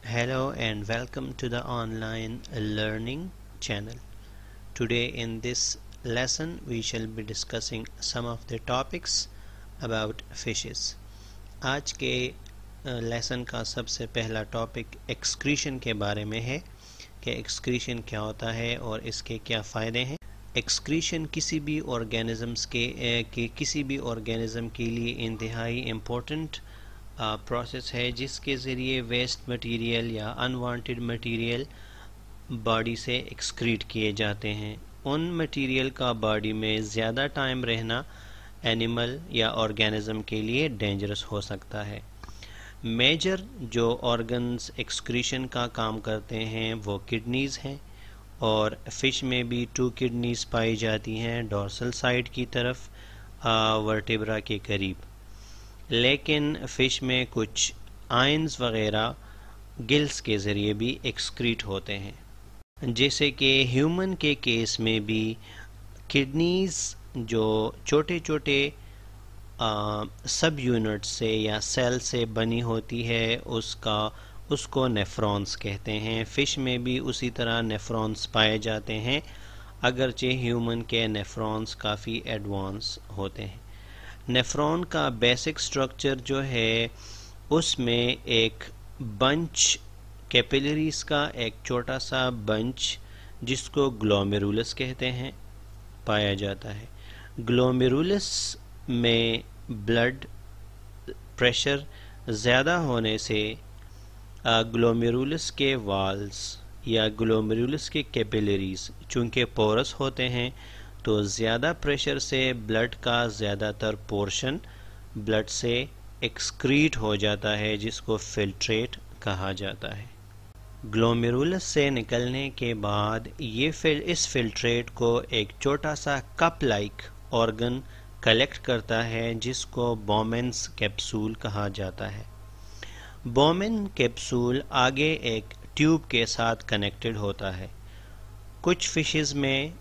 Hello and welcome to the online learning channel. Today in this lesson we shall be discussing some of the topics about fishes. आज के lesson का सबसे पहला topic excretion के बारे में है कि एक्सक्रीशन क्या होता है और इसके क्या फ़ायदे हैं। एक्सक्रीशन किसी भी ऑर्गेनिज्म के लिए इंतहाई इम्पोर्टेंट प्रोसेस है जिसके ज़रिए वेस्ट मटेरियल या अनवांटेड मटेरियल बॉडी से एक्सक्रीट किए जाते हैं। उन मटेरियल का बॉडी में ज़्यादा टाइम रहना एनिमल या ऑर्गेनिज्म के लिए डेंजरस हो सकता है। मेजर जो ऑर्गन्स एक्सक्रीशन का काम करते हैं वो किडनीज़ हैं और फिश में भी 2 किडनीज़ पाई जाती हैं डोर्सल साइड की तरफ वर्टेब्रा के करीब। लेकिन फ़िश में कुछ आयंस वग़ैरह गिल्स के ज़रिए भी एक्सक्रीट होते हैं, जैसे कि ह्यूमन के केस में भी किडनीज़ जो छोटे छोटे सब यूनिट से या सेल से बनी होती है उसको नेफ्रॉन्स कहते हैं। फ़िश में भी उसी तरह नेफ्रॉन्स पाए जाते हैं, अगरचे ह्यूमन के नेफ्रॉन्स काफ़ी एडवांस होते हैं। नेफ्रॉन का बेसिक स्ट्रक्चर जो है उसमें एक बंच कैपिलरीज का एक छोटा सा बंच जिसको ग्लोमेरुलस कहते हैं पाया जाता है। ग्लोमेरुलस में ब्लड प्रेशर ज़्यादा होने से ग्लोमेरुलस के वाल्स या ग्लोमेरुलस के कैपिलरीज चूँकि पोरस होते हैं तो ज़्यादा प्रेशर से ब्लड का ज़्यादातर पोर्शन ब्लड से एक्सक्रीट हो जाता है जिसको फिल्ट्रेट कहा जाता है। ग्लोमेरुलस से निकलने के बाद इस फिल्ट्रेट को एक छोटा सा कप लाइक ऑर्गन कलेक्ट करता है जिसको बोमेन्स कैप्सूल कहा जाता है। बोमेन कैप्सूल आगे एक ट्यूब के साथ कनेक्टेड होता है। कुछ फिशेस में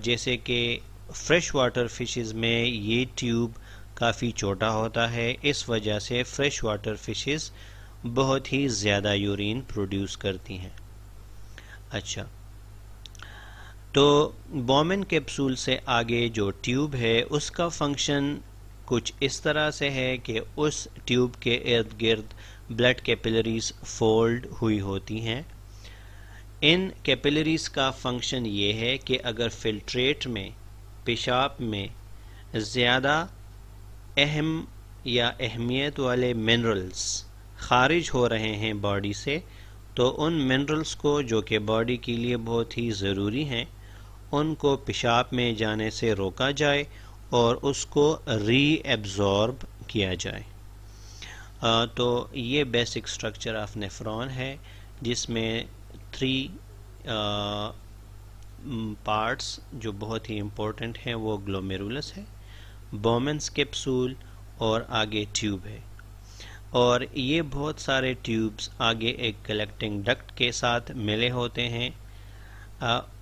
जैसे कि फ्रेश वाटर फिशेस में ये ट्यूब काफ़ी छोटा होता है, इस वजह से फ्रेश वाटर फिशेस बहुत ही ज़्यादा यूरिन प्रोड्यूस करती हैं। अच्छा, तो बोमेन कैप्सूल से आगे जो ट्यूब है उसका फंक्शन कुछ इस तरह से है कि उस ट्यूब के इर्द गिर्द ब्लड कैपिलरीज फोल्ड हुई होती हैं। इन कैपिलरीज का फंक्शन ये है कि अगर फिल्ट्रेट में पेशाब में ज़्यादा अहम या अहमियत वाले मिनरल्स खारिज हो रहे हैं बॉडी से, तो उन मिनरल्स को जो कि बॉडी के लिए बहुत ही ज़रूरी हैं उनको पेशाब में जाने से रोका जाए और उसको रीएब्जॉर्ब किया जाए। तो ये बेसिक स्ट्रक्चर ऑफ नेफ्रॉन है जिसमें 3 पार्ट्स जो बहुत ही इम्पोर्टेंट हैं वो ग्लोमेरुलस है, बोमेन्स कैप्सूल और आगे ट्यूब है। और ये बहुत सारे ट्यूब्स आगे एक कलेक्टिंग डक्ट के साथ मिले होते हैं।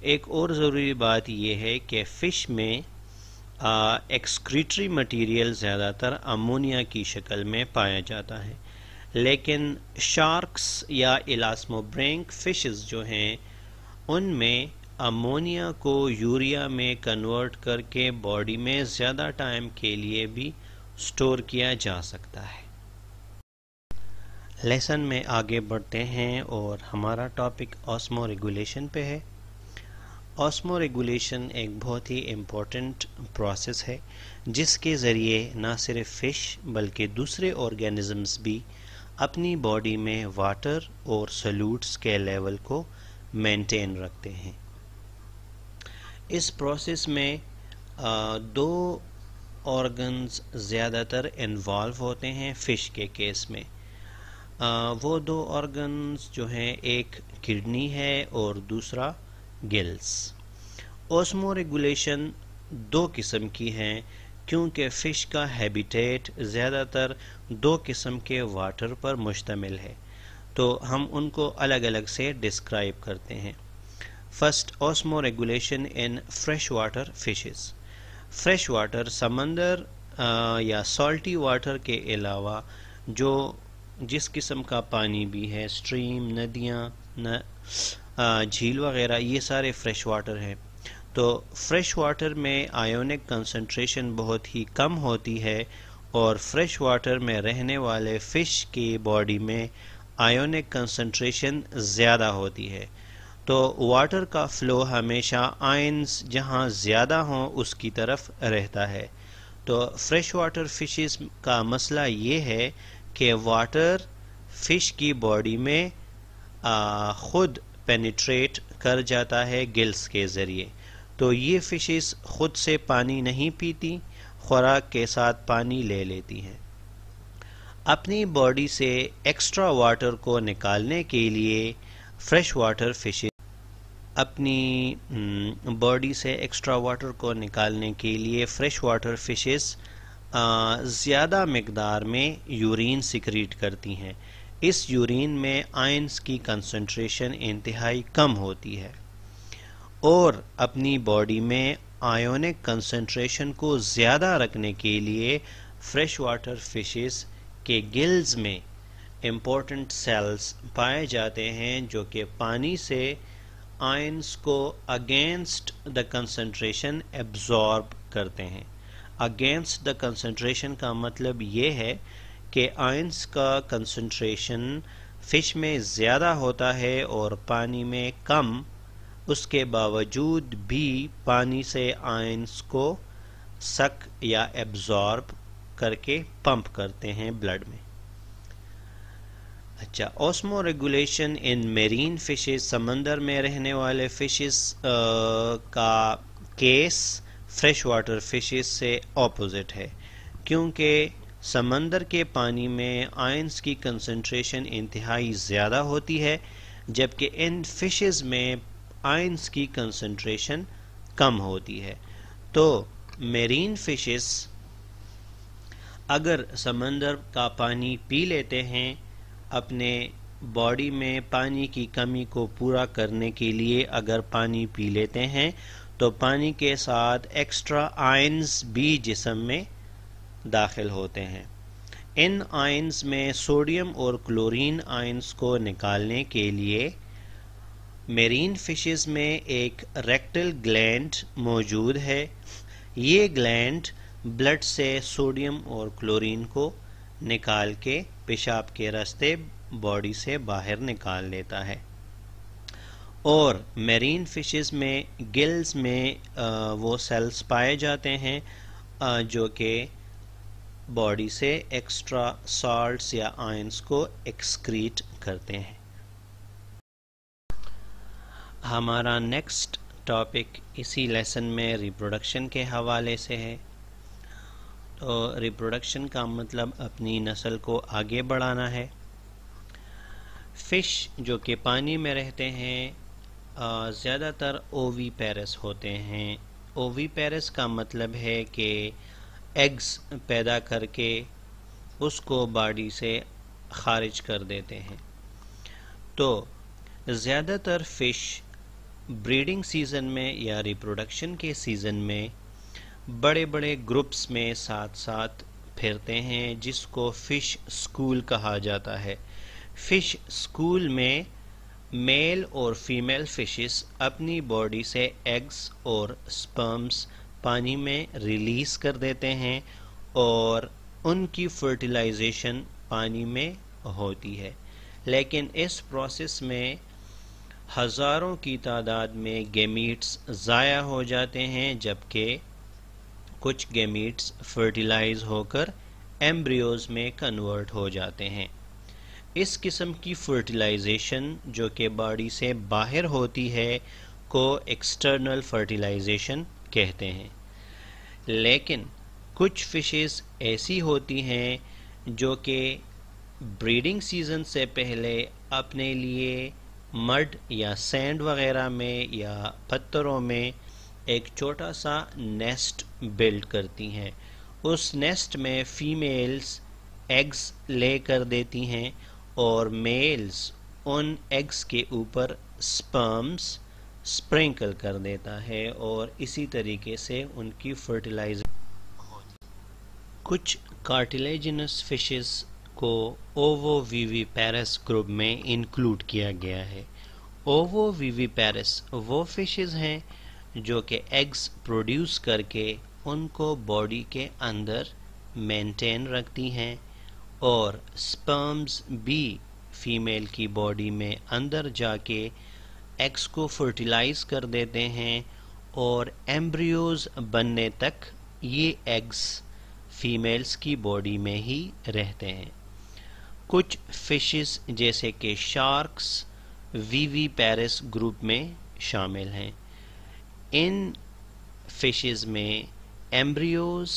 एक और ज़रूरी बात यह है कि फ़िश में एक्सक्रीटरी मटेरियल ज़्यादातर अमोनिया की शक्ल में पाया जाता है, लेकिन शार्क्स या इलास्मोब्रेंक फिशेस जो हैं उनमें अमोनिया को यूरिया में कन्वर्ट करके बॉडी में ज़्यादा टाइम के लिए भी स्टोर किया जा सकता है। लेसन में आगे बढ़ते हैं और हमारा टॉपिक ऑस्मो रेगुलेशन पे है। ऑस्मो रेगुलेशन एक बहुत ही इम्पोर्टेंट प्रोसेस है जिसके ज़रिए न सिर्फ फ़िश बल्कि दूसरे ऑर्गेनिज़म्स भी अपनी बॉडी में वाटर और सॉल्यूट्स के लेवल को मेंटेन रखते हैं। इस प्रोसेस में 2 ऑर्गन्स ज़्यादातर इन्वॉल्व होते हैं फ़िश के केस में। वो 2 ऑर्गन्स जो हैं एक किडनी है और दूसरा गिल्स। ऑस्मो रेगुलेशन 2 किस्म की हैं क्योंकि फ़िश का हैबिटेट ज़्यादातर 2 किस्म के वाटर पर मुश्तमिल है, तो हम उनको अलग अलग से डिस्क्राइब करते हैं। First, osmo regulation in fresh water fishes. Fresh water समंदर या सॉल्टी वाटर के अलावा जो जिस किस्म का पानी भी है, स्ट्रीम, नदियाँ, झील वगैरह, ये सारे फ्रेश वाटर हैं। तो फ्रेश वाटर में आयोनिक कंसंट्रेशन बहुत ही कम होती है और फ्रेश वाटर में रहने वाले फ़िश की बॉडी में आयोनिक कंसंट्रेशन ज़्यादा होती है। तो वाटर का फ़्लो हमेशा आयंस जहाँ ज़्यादा हों उसकी तरफ रहता है। तो फ्रेश वाटर फिशेस का मसला ये है कि वाटर फ़िश की बॉडी में ख़ुद पेनिट्रेट कर जाता है गिल्स के ज़रिए। तो ये फिशेस ख़ुद से पानी नहीं पीती, खुराक के साथ पानी ले लेती हैं। अपनी बॉडी से एक्स्ट्रा वाटर को निकालने के लिए फ्रेश वाटर फिशेस ज़्यादा मकदार में यूरिन सिक्रीट करती हैं। इस यूरिन में आयंस की कंसंट्रेशन इंतहाई कम होती है और अपनी बॉडी में आयोनिक कंसंट्रेशन को ज़्यादा रखने के लिए फ्रेश वाटर फिशेस के गिल्स में इम्पोर्टेंट सेल्स पाए जाते हैं जो कि पानी से आयंस को अगेंस्ट द कंसंट्रेशन एब्जॉर्ब करते हैं। अगेंस्ट द कंसंट्रेशन का मतलब ये है कि आयंस का कंसंट्रेशन फ़िश में ज़्यादा होता है और पानी में कम, उसके बावजूद भी पानी से आयंस को सक या एब्जॉर्ब करके पंप करते हैं ब्लड में। अच्छा, osmo regulation in marine fishes, समंदर में रहने वाले फिशेस का केस फ्रेश वाटर फिशेस से ऑपोजिट है, क्योंकि समंदर के पानी में आयंस की कंसंट्रेशन इंतहाई ज़्यादा होती है, जबकि इन फिशेस में आयंस की कंसंट्रेशन कम होती है। तो मेरीन फिशेस अगर समंदर का पानी पी लेते हैं, अपने बॉडी में पानी की कमी को पूरा करने के लिए अगर पानी पी लेते हैं, तो पानी के साथ एक्स्ट्रा आयंस भी जिस्म में दाखिल होते हैं। इन आयंस में सोडियम और क्लोरीन आयंस को निकालने के लिए मेरीन फिशेस में एक रेक्टल ग्लैंड मौजूद है। ये ग्लैंड ब्लड से सोडियम और क्लोरीन को निकाल के पेशाब के रास्ते बॉडी से बाहर निकाल लेता है। और मेरीन फिशेस में गिल्स में वो सेल्स पाए जाते हैं जो कि बॉडी से एक्स्ट्रा सॉल्ट्स या आयंस को एक्सक्रीट करते हैं। हमारा नेक्स्ट टॉपिक इसी लेसन में रिप्रोडक्शन के हवाले से है। तो रिप्रोडक्शन का मतलब अपनी नस्ल को आगे बढ़ाना है। फ़िश जो कि पानी में रहते हैं ज़्यादातर ओवीपेरस होते हैं। ओवीपेरस का मतलब है कि एग्स पैदा करके उसको बॉडी से खारिज कर देते हैं। तो ज़्यादातर फ़िश ब्रीडिंग सीज़न में या रिप्रोडक्शन के सीज़न में बड़े बड़े ग्रुप्स में साथ साथ फिरते हैं, जिसको फ़िश स्कूल कहा जाता है। फ़िश स्कूल में मेल और फीमेल फ़िशेस अपनी बॉडी से एग्स और स्पर्म्स पानी में रिलीज़ कर देते हैं और उनकी फर्टिलाइजेशन पानी में होती है। लेकिन इस प्रोसेस में हज़ारों की तादाद में गैमीट्स ज़ाया हो जाते हैं, जबकि कुछ गैमीट्स फर्टिलाइज होकर एम्ब्रियोज में कन्वर्ट हो जाते हैं। इस किस्म की फर्टिलाइजेशन जो कि बॉडी से बाहर होती है को एक्सटर्नल फर्टिलाइजेशन कहते हैं। लेकिन कुछ फिशेस ऐसी होती हैं जो कि ब्रीडिंग सीज़न से पहले अपने लिए मड या सैंड वगैरह में या पत्थरों में एक छोटा सा नेस्ट बिल्ड करती हैं। उस नेस्ट में फीमेल्स एग्स ले कर देती हैं और मेल्स उन एग्स के ऊपर स्पर्म्स स्प्रिंकल कर देता है और इसी तरीके से उनकी फर्टिलाइजेशन होती है। कुछ कार्टिलेजिनस फिशेस को ओवोविविपेरस ग्रुप में इंक्लूड किया गया है। ओवोविविपेरस वो फिशेस हैं जो कि एग्स प्रोड्यूस करके उनको बॉडी के अंदर मेंटेन रखती हैं और स्पर्म्स भी फीमेल की बॉडी में अंदर जाके एग्स को फर्टिलाइज कर देते हैं और एम्ब्रियोज बनने तक ये एग्स फीमेल्स की बॉडी में ही रहते हैं। कुछ फिशेस जैसे कि शार्क्स विविपेरस ग्रुप में शामिल हैं। इन फिशेस में एम्ब्रियोज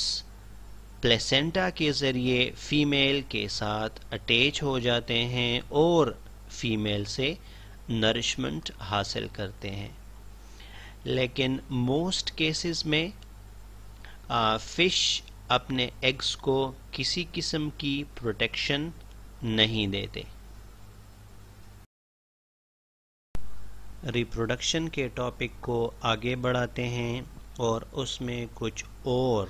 प्लेसेंटा के ज़रिए फीमेल के साथ अटैच हो जाते हैं और फीमेल से नरिशमेंट हासिल करते हैं। लेकिन मोस्ट केसेस में फिश अपने एग्स को किसी किस्म की प्रोटेक्शन नहीं देते। रिप्रोडक्शन के टॉपिक को आगे बढ़ाते हैं और इसमें कुछ और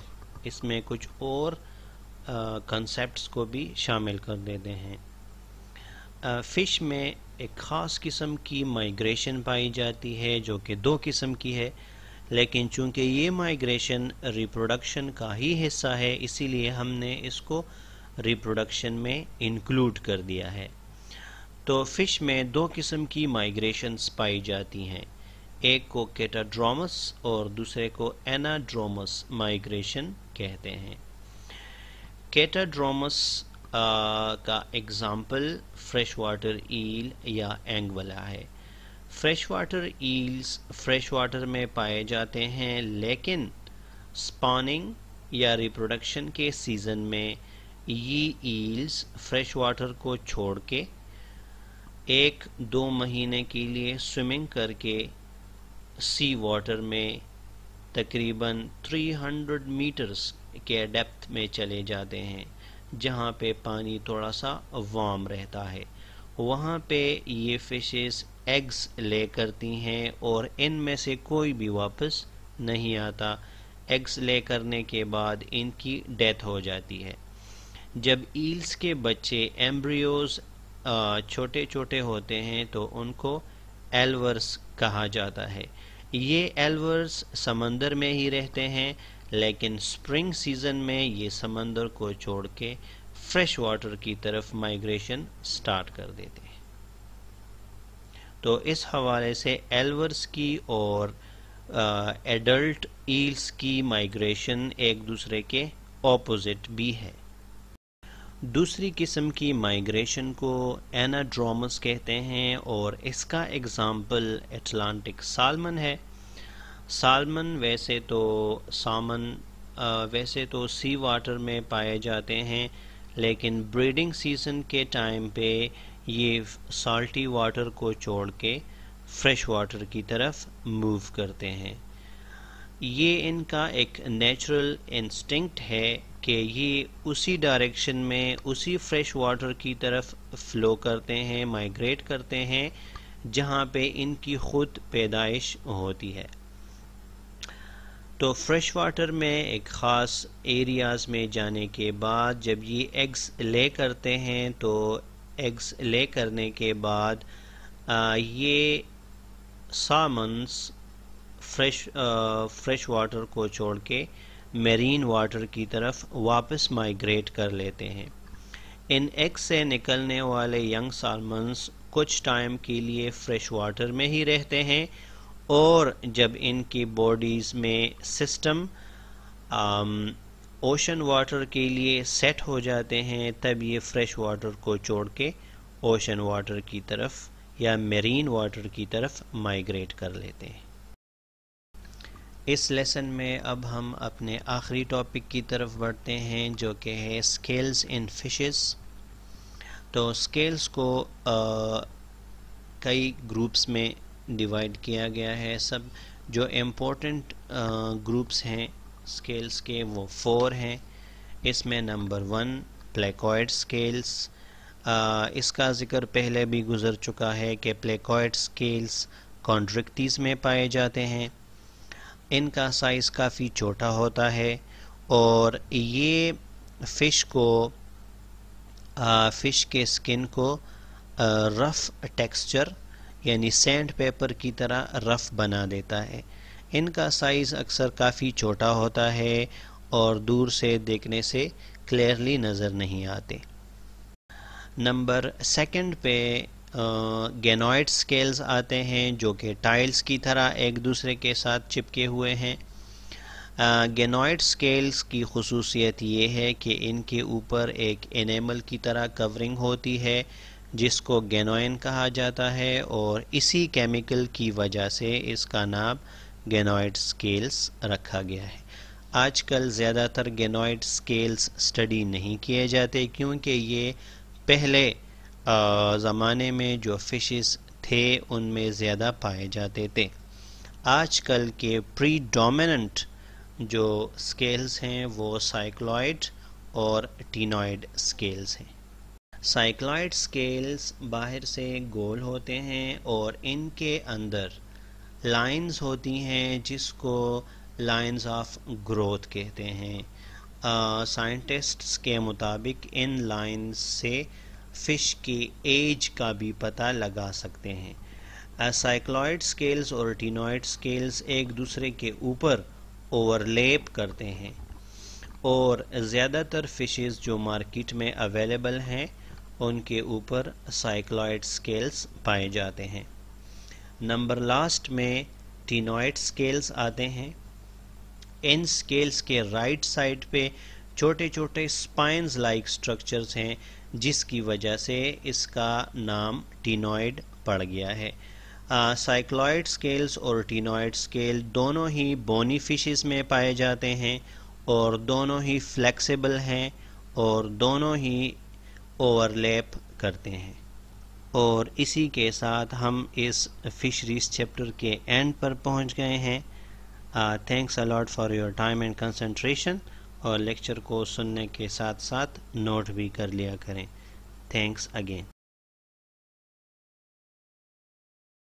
कंसेप्ट्स को भी शामिल कर देते हैं। फ़िश में एक ख़ास किस्म की माइग्रेशन पाई जाती है जो कि 2 किस्म की है, लेकिन चूंकि ये माइग्रेशन रिप्रोडक्शन का ही हिस्सा है इसीलिए हमने इसको रिप्रोडक्शन में इंक्लूड कर दिया है। तो फ़िश में 2 किस्म की माइग्रेशंस पाई जाती हैं, एक को कैटाड्रोमस और दूसरे को एनाड्रोमस माइग्रेशन कहते हैं। कैटाड्रोमस का एग्जाम्पल फ्रेश वाटर ईल या एंगवला है। Fresh water eels fresh water में पाए जाते हैं, लेकिन स्पॉनिंग या रिप्रोडक्शन के सीज़न में ये ईल्स फ्रेश वाटर को छोड़ के 1-2 महीने के लिए स्विमिंग करके सी वाटर में तकरीबन 300 मीटर्स के डेप्थ में चले जाते हैं, जहाँ पे पानी थोड़ा सा वार्म रहता है। वहाँ पे ये फिशेस एग्स ले करती हैं और इनमें से कोई भी वापस नहीं आता। एग्स ले करने के बाद इनकी डेथ हो जाती है। जब ईल्स के बच्चे एम्ब्रियोज छोटे छोटे होते हैं तो उनको एल्वर्स कहा जाता है। ये एल्वर्स समंदर में ही रहते हैं, लेकिन स्प्रिंग सीज़न में ये समंदर को छोड़ के फ्रेश वाटर की तरफ माइग्रेशन स्टार्ट कर देते हैं। तो इस हवाले से एल्वर्स की और एडल्ट ईल्स की माइग्रेशन एक दूसरे के ऑपोजिट भी है। दूसरी किस्म की माइग्रेशन को एनाड्रोमस कहते हैं और इसका एग्जाम्पल अटलांटिक सालमन है। सालमन वैसे तो सी वाटर में पाए जाते हैं, लेकिन ब्रीडिंग सीजन के टाइम पे ये साल्टी वाटर को छोड़ के फ्रेश वाटर की तरफ मूव करते हैं। ये इनका एक नेचुरल इंस्टिंक्ट है कि ये उसी डायरेक्शन में उसी फ्रेश वाटर की तरफ फ्लो करते हैं, माइग्रेट करते हैं जहाँ पे इनकी खुद पैदाइश होती है। तो फ्रेश वाटर में एक ख़ास एरियाज़ में जाने के बाद जब ये एग्स ले करते हैं तो एग्स ले करने के बाद ये सालमन्स फ्रेश वाटर को छोड़ के मेरीन वाटर की तरफ वापस माइग्रेट कर लेते हैं। इन एग्स से निकलने वाले यंग सालमन्स कुछ टाइम के लिए फ्रेश वाटर में ही रहते हैं और जब इनकी बॉडीज़ में सिस्टम ओशन वाटर के लिए सेट हो जाते हैं तब ये फ्रेश वाटर को छोड़ के ओशन वाटर की तरफ या मेरीन वाटर की तरफ माइग्रेट कर लेते हैं। इस लेसन में अब हम अपने आखिरी टॉपिक की तरफ बढ़ते हैं जो कि है स्केल्स इन फिशेस। तो स्केल्स को कई ग्रुप्स में डिवाइड किया गया है। सब जो इम्पोर्टेंट ग्रुप्स हैं स्केल्स के वो 4 हैं। इसमें नंबर 1 प्लेकॉइड स्केल्स, इसका ज़िक्र पहले भी गुज़र चुका है कि प्लेकॉइड स्केल्स कॉन्ड्रिक्टीज़ में पाए जाते हैं। इनका साइज़ काफ़ी छोटा होता है और ये फ़िश को फ़िश के स्किन को रफ़ टेक्सचर यानी सैंड पेपर की तरह रफ़ बना देता है। इनका साइज़ अक्सर काफ़ी छोटा होता है और दूर से देखने से क्लियरली नज़र नहीं आते। नंबर सेकंड पे गेनॉइड स्केल्स आते हैं जो कि टाइल्स की तरह एक दूसरे के साथ चिपके हुए हैं। गेनॉइड स्केल्स की खुसूसियत ये है कि इनके ऊपर एक एनेमल की तरह कवरिंग होती है जिसको गेनोइन कहा जाता है और इसी केमिकल की वजह से इसका नाम गेनॉइड स्केल्स रखा गया है। आजकल ज़्यादातर गेनॉइड स्केल्स स्टडी नहीं किए जाते क्योंकि ये पहले ज़माने में जो फिशेस थे उनमें ज़्यादा पाए जाते थे। आजकल के प्रीडोमिनेंट जो स्केल्स हैं वो साइक्लॉइड और टीनॉइड स्केल्स हैं। साइक्लॉइड स्केल्स बाहर से गोल होते हैं और इनके अंदर लाइंस होती हैं जिसको लाइंस ऑफ ग्रोथ कहते हैं। साइंटिस्ट्स के मुताबिक इन लाइंस से फ़िश की एज का भी पता लगा सकते हैं। साइक्लॉइड स्केल्स और टीनॉइड स्केल्स एक दूसरे के ऊपर ओवरलैप करते हैं और ज़्यादातर फ़िशेस जो मार्केट में अवेलेबल हैं उनके ऊपर साइक्लॉइड स्केल्स पाए जाते हैं। नंबर लास्ट में टीनॉइड स्केल्स आते हैं। इन स्केल्स के राइट साइड पे छोटे छोटे स्पाइन्स लाइक स्ट्रक्चर्स हैं जिसकी वजह से इसका नाम टीनॉइड पड़ गया है। साइक्लॉइड स्केल्स और टीनॉइड स्केल दोनों ही बोनी फिशेस में पाए जाते हैं और दोनों ही फ्लेक्सिबल हैं और दोनों ही ओवरलैप करते हैं। और इसी के साथ हम इस फिशरीज चैप्टर के एंड पर पहुंच गए हैं। Thanks a lot for your time and concentration, और लेक्चर को सुनने के साथ साथ नोट भी कर लिया करें। Thanks again.